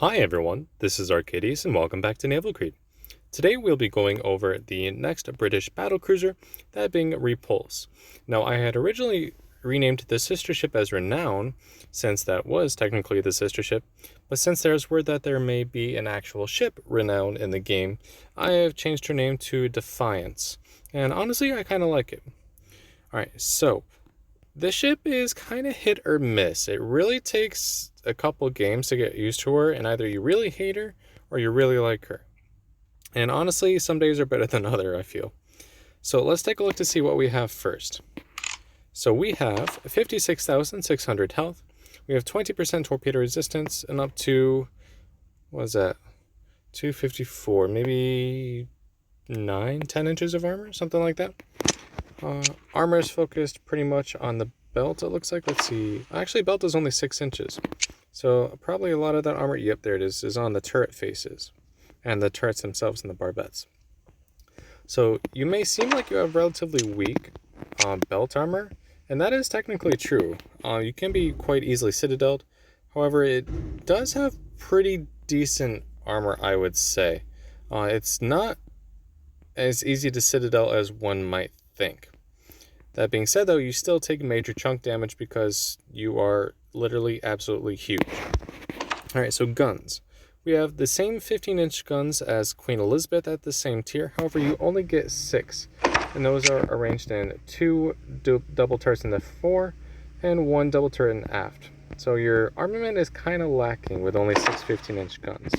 Hi everyone, this is Arcadius and welcome back to Naval. Today we'll be going over the next British battlecruiser, that being Repulse. Now I had originally renamed the sister ship as Renown, since that was technically the sister ship, but since there's word that there may be an actual ship Renown in the game, I have changed her name to Defiance, and honestly I kind of like it. Alright, so the ship is kind of hit or miss. It really takes a couple games to get used to her, and either you really hate her or you really like her. And honestly, some days are better than other, I feel. So let's take a look to see what we have first. So we have 56,600 health. We have 20% torpedo resistance and up to, what is that? 254, maybe 10 inches of armor, something like that. Armor is focused pretty much on the belt, it looks like. Let's see. Actually, belt is only 6 inches. So probably a lot of that armor, yep, there it is on the turret faces. And the turrets themselves and the barbettes. So you may seem like you have relatively weak belt armor. And that is technically true. You can be quite easily citadeled. However, it does have pretty decent armor, I would say. It's not as easy to citadel as one might think. That being said, though, you still take major chunk damage because you are literally absolutely huge. Alright, so guns. We have the same 15-inch guns as Queen Elizabeth at the same tier. However, you only get 6. And those are arranged in 2 double turrets in the fore and 1 double turret in aft. So your armament is kind of lacking with only 6 15-inch guns.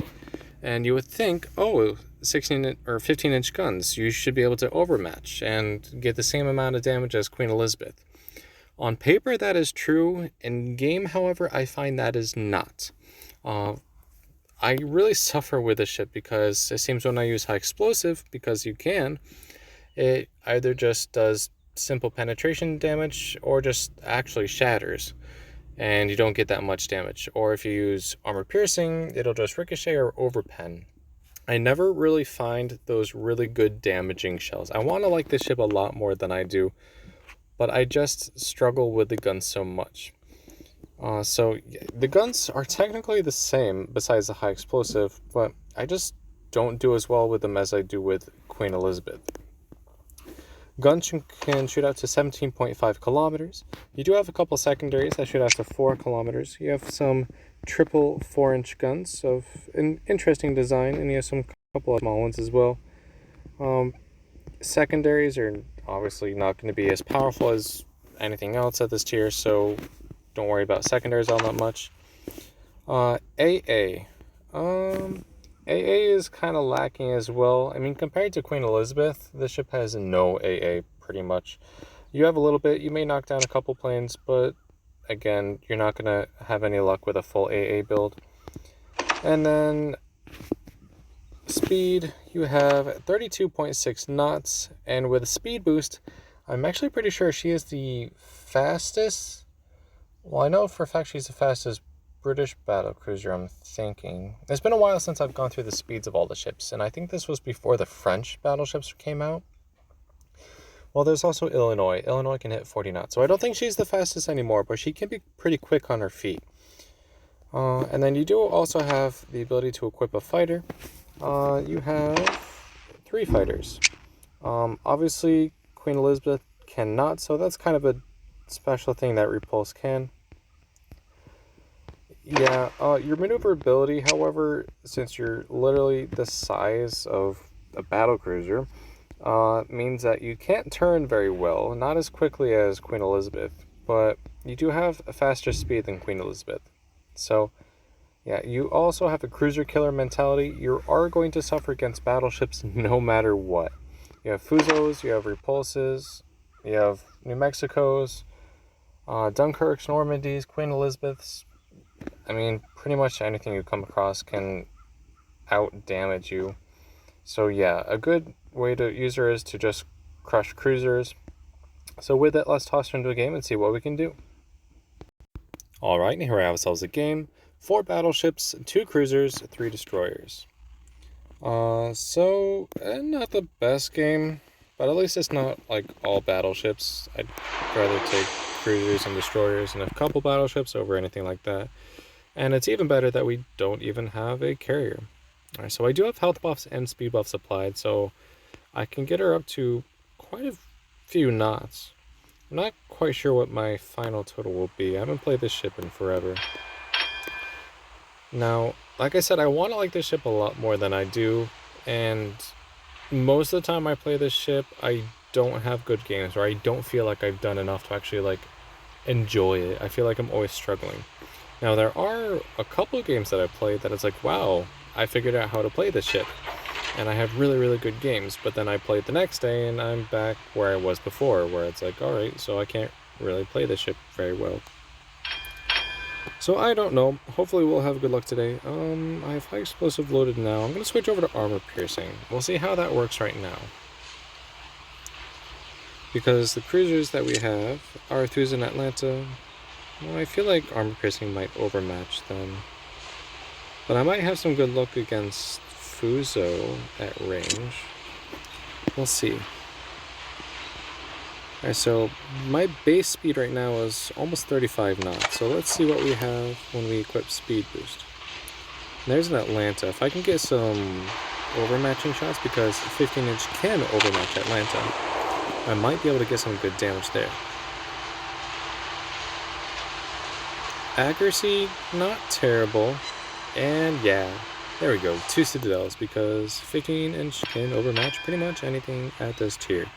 And you would think, oh, 16 or 15-inch guns, you should be able to overmatch and get the same amount of damage as Queen Elizabeth. On paper, that is true. In game, however, I find that is not. I really suffer with this ship because it seems when I use high explosive, because you can, it either just does simple penetration damage or just actually shatters. And you don't get that much damage. Or if you use armor piercing, it'll just ricochet or overpen. I never really find those really good damaging shells. I want to like this ship a lot more than I do, but I just struggle with the guns so much. So the guns are technically the same besides the high explosive, but I just don't do as well with them as I do with Queen Elizabeth. Guns can shoot out to 17.5 kilometers. You do have a couple secondaries that shoot out to 4 kilometers. You have some triple 4-inch guns of an interesting design, and you have some couple of small ones as well. Secondaries are obviously not going to be as powerful as anything else at this tier, so don't worry about secondaries all that much. AA. AA is kind of lacking as well. I mean, compared to Queen Elizabeth, the ship has no AA pretty much. You have a little bit, you may knock down a couple planes, but again, you're not going to have any luck with a full AA build. And then speed, you have 32.6 knots, and with a speed boost, I'm actually pretty sure she is the fastest. Well, I know for a fact she's the fastest British battlecruiser, I'm thinking. It's been a while since I've gone through the speeds of all the ships, and I think this was before the French battleships came out. Well, there's also Illinois. Illinois can hit 40 knots, so I don't think she's the fastest anymore, but she can be pretty quick on her feet. And then you do also have the ability to equip a fighter. You have 3 fighters. Obviously, Queen Elizabeth cannot, so that's kind of a special thing that Repulse can. Yeah, your maneuverability, however, since you're literally the size of a battlecruiser, means that you can't turn very well, not as quickly as Queen Elizabeth, but you do have a faster speed than Queen Elizabeth. So, yeah, you also have a cruiser killer mentality. You are going to suffer against battleships no matter what. You have Fuzos, you have Repulses, you have New Mexicos, Dunkirks, Normandies, Queen Elizabeths. I mean, pretty much anything you come across can out-damage you. So yeah, a good way to use her is to just crush cruisers. So with that, let's toss her into a game and see what we can do. Alright, here we have ourselves a game. 4 battleships, 2 cruisers, 3 destroyers. Not the best game, but at least it's not like all battleships. I'd rather take cruisers and destroyers and a couple battleships over anything like that. And it's even better that we don't even have a carrier. Alright, so I do have health buffs and speed buffs applied, so I can get her up to quite a few knots. I'm not quite sure what my final total will be. I haven't played this ship in forever. Now, like I said, I want to like this ship a lot more than I do, and most of the time I play this ship, I don't have good games, or I don't feel like I've done enough to actually like enjoy it. I feel like I'm always struggling. Now, there are a couple of games that I played that it's like, wow, I figured out how to play this ship, and I have really, really good games, but then I played the next day and I'm back where I was before, where it's like, alright, so I can't really play this ship very well. So I don't know. Hopefully we'll have good luck today. I have high explosive loaded now. I'm going to switch over to armor piercing. We'll see how that works right now. Because the cruisers that we have, R2s in Atlanta, well, I feel like armor piercing might overmatch them. But I might have some good luck against Fuso at range. We'll see. Alright, so my base speed right now is almost 35 knots, so let's see what we have when we equip speed boost. And there's an Atlanta. If I can get some overmatching shots, because 15-inch can overmatch Atlanta, I might be able to get some good damage there. Accuracy, not terrible, and yeah, there we go, 2 Citadels, because 15-inch can overmatch pretty much anything at this tier.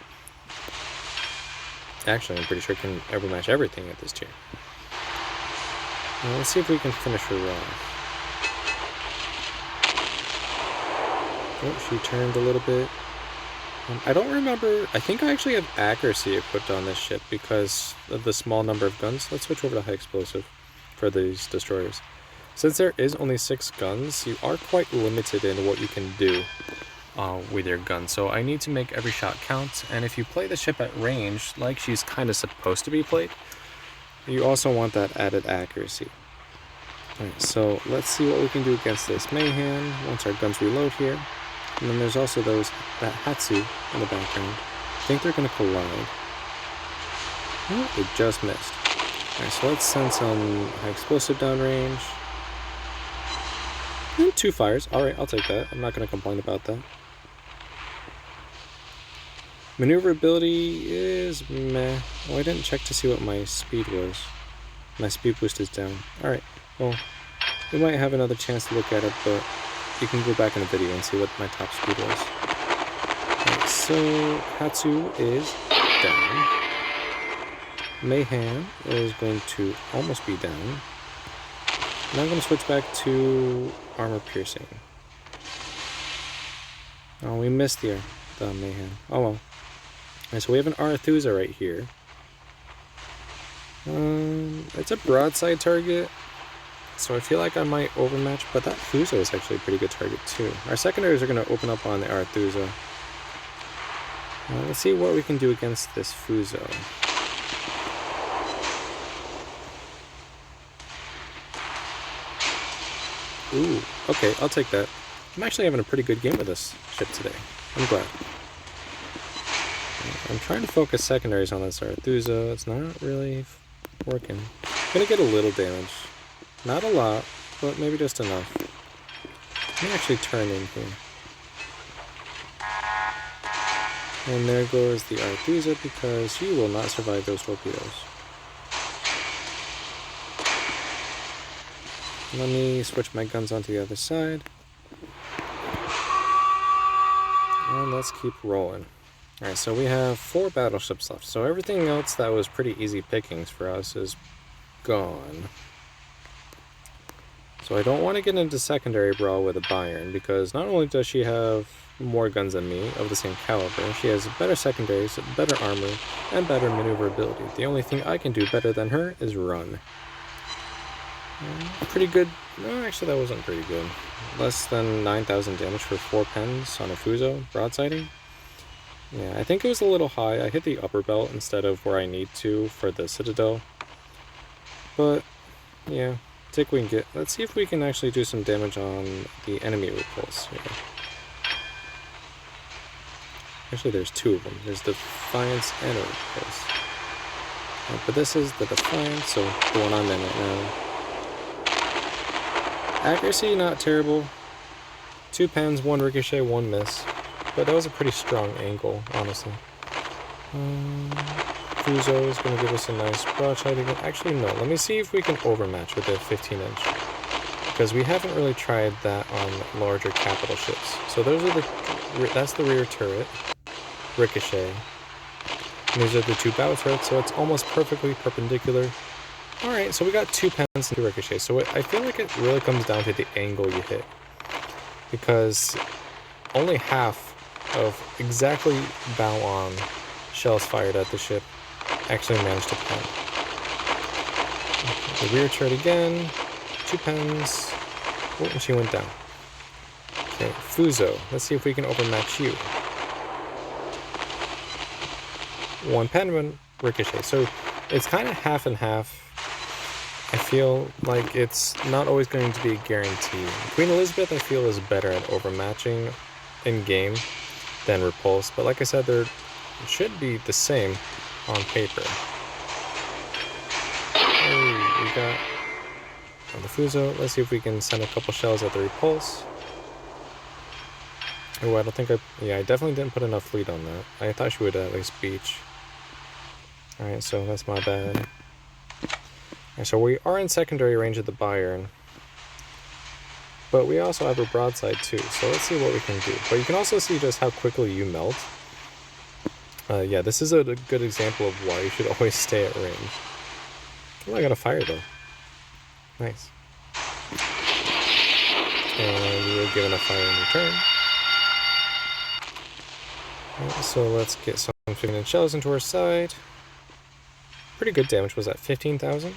Actually, I'm pretty sure it can overmatch everything at this tier. Now, let's see if we can finish her off. Oh, she turned a little bit. I don't remember. I think I actually have accuracy equipped on this ship because of the small number of guns. Let's switch over to high explosive for these destroyers. Since there is only 6 guns, you are quite limited in what you can do with your gun, so I need to make every shot count, and if you play the ship at range, like she's kind of supposed to be played, you also want that added accuracy. Alright, so let's see what we can do against this Mayhem once our guns reload here. And then there's also that Hatsu in the background. I think they're going to collide. Oh, they just missed. Alright, so let's send some high explosive downrange. And 2 fires. Alright, I'll take that. I'm not going to complain about that. Maneuverability is meh. Oh, I didn't check to see what my speed was. My speed boost is down. Alright, well, we might have another chance to look at it, but you can go back in the video and see what my top speed was. Alright, so Hatsu is down. Mayhem is going to almost be down. Now I'm going to switch back to armor piercing. Oh, we missed the Mayhem. Oh well. Alright, so we have an Arethusa right here. It's a broadside target, so I feel like I might overmatch, but that Fuso is actually a pretty good target too. Our secondaries are going to open up on the Arethusa. Let's see what we can do against this Fuso. Ooh, okay, I'll take that. I'm actually having a pretty good game with this ship today. I'm glad. I'm trying to focus secondaries on this Arethusa. It's not really working. I'm gonna get a little damage. Not a lot, but maybe just enough. Let me actually turn in here. And there goes the Arethusa, because she will not survive those torpedoes. Let me switch my guns onto the other side. And let's keep rolling. Alright, so we have 4 battleships left, so everything else that was pretty easy pickings for us is gone. So I don't want to get into secondary brawl with a Bayern, because not only does she have more guns than me, of the same caliber, she has better secondaries, better armor, and better maneuverability. The only thing I can do better than her is run. Pretty good. No, actually that wasn't pretty good. Less than 9,000 damage for 4 pens on a Fuso broadsiding. Yeah, I think it was a little high. I hit the upper belt instead of where I need to for the Citadel. But, yeah, take what we can get. Let's see if we can actually do some damage on the enemy Repulse here. Actually, there's 2 of them. There's Defiance and a Repulse. But this is the Defiance, so the one I'm in right now. Accuracy, not terrible. 2 pens, 1 ricochet, 1 miss. But that was a pretty strong angle, honestly. Fuso is going to give us a nice broadside again. Actually, no. Let me see if we can overmatch with a 15-inch. Because we haven't really tried that on larger capital ships. So those are that's the rear turret. Ricochet. And these are the 2 bow turrets, so it's almost perfectly perpendicular. Alright, so we got 2 pens and 2 ricochet. So I feel like it really comes down to the angle you hit. Because only half of exactly bow on shells fired at the ship actually managed to pen. The rear turret again, 2 pens. Oh, and she went down. Okay, Fuso. Let's see if we can overmatch you. 1 pen, 1 ricochet. So it's kind of half and half. I feel like it's not always going to be a guarantee. Queen Elizabeth, I feel, is better at overmatching in game than Repulse, but like I said, they're should be the same on paper. Oh, we got on the Fuso. Let's see if we can send a couple shells at the Repulse. Oh, I don't think I definitely didn't put enough fleet on that. I thought she would at least beach. Alright, so that's my bad. Alright, so we are in secondary range of the Bayern. But we also have a broadside too, so let's see what we can do. But you can also see just how quickly you melt. Yeah, this is a good example of why you should always stay at range. Oh, I got a fire though. Nice. And we were given a fire in return. Right, so let's get some 15-inch shells into our side. Pretty good damage. Was that 15,000?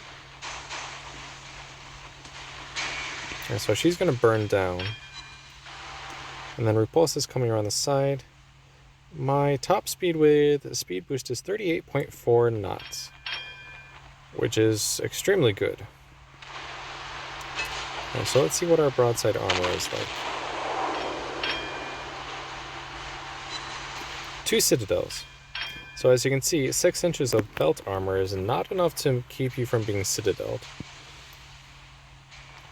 Right, so she's going to burn down. And then Repulse is coming around the side. My top speed with speed boost is 38.4 knots, which is extremely good. Right, so let's see what our broadside armor is like. 2 citadels. So as you can see, 6 inches of belt armor is not enough to keep you from being citadeled.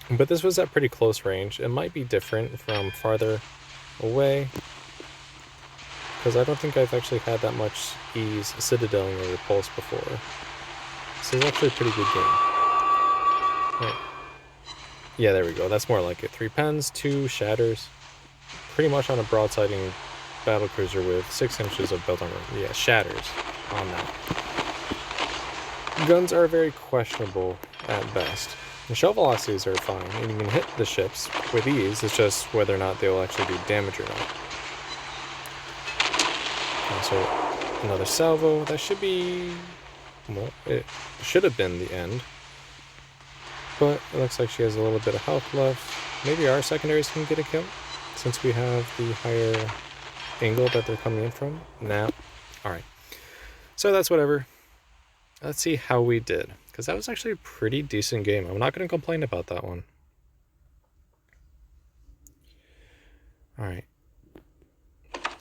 But this was at pretty close range. It might be different from farther away, because I don't think I've actually had that much ease citadeling a Repulse before. This is actually a pretty good game. Right. Yeah, there we go. That's more like it. 3 pens, 2 shatters. Pretty much on a broadsiding battlecruiser with 6 inches of belt armor. Yeah, shatters on that. Guns are very questionable at best. The shell velocities are fine, and you can hit the ships with ease. It's just whether or not they will actually do damage or not. And so another salvo. That should be, well, it should have been the end. But it looks like she has a little bit of health left. Maybe our secondaries can get a kill, since we have the higher angle that they're coming in from. Nah. Alright. So that's whatever. Let's see how we did, because that was actually a pretty decent game. I'm not going to complain about that one. Alright.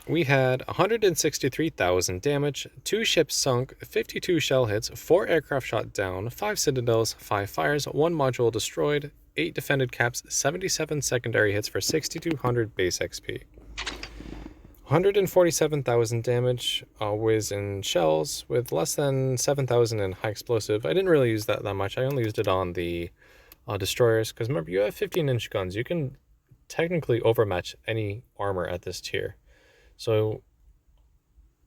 We had 163,000 damage, 2 ships sunk, 52 shell hits, 4 aircraft shot down, 5 citadels, 5 fires, 1 module destroyed, 8 defended caps, 77 secondary hits for 6,200 base XP. 147,000 damage, always in shells, with less than 7,000 in high explosive. I didn't really use that much. I only used it on the destroyers, because remember, you have 15-inch guns. You can technically overmatch any armor at this tier. So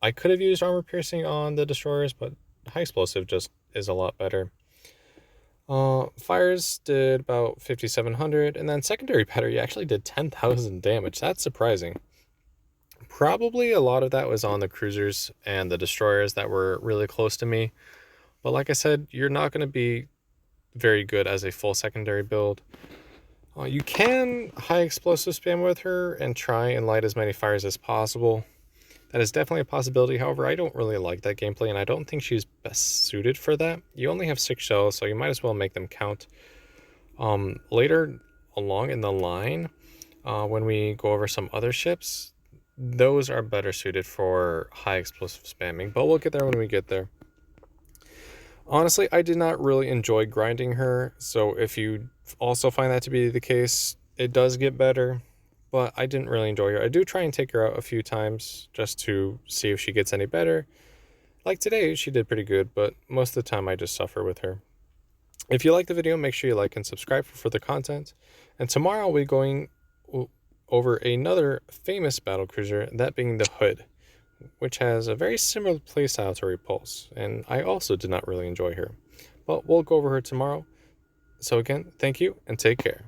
I could have used armor piercing on the destroyers, but high explosive just is a lot better. Fires did about 5,700, and then secondary battery actually did 10,000 damage. That's surprising. Probably a lot of that was on the cruisers and the destroyers that were really close to me. But like I said, you're not going to be very good as a full secondary build. You can high explosive spam with her and try and light as many fires as possible. That is definitely a possibility. However, I don't really like that gameplay, and I don't think she's best suited for that. You only have 6 shells, so you might as well make them count. Later along in the line, when we go over some other ships, those are better suited for high explosive spamming, but we'll get there when we get there. Honestly, I did not really enjoy grinding her, so if you also find that to be the case, it does get better, but I didn't really enjoy her. I do try and take her out a few times just to see if she gets any better. Like today, she did pretty good, but most of the time I just suffer with her. If you like the video, make sure you like and subscribe for further content. And tomorrow I'll be going over another famous battlecruiser, that being the Hood, which has a very similar playstyle to Repulse, and I also did not really enjoy her. But we'll go over her tomorrow. So again, thank you and take care.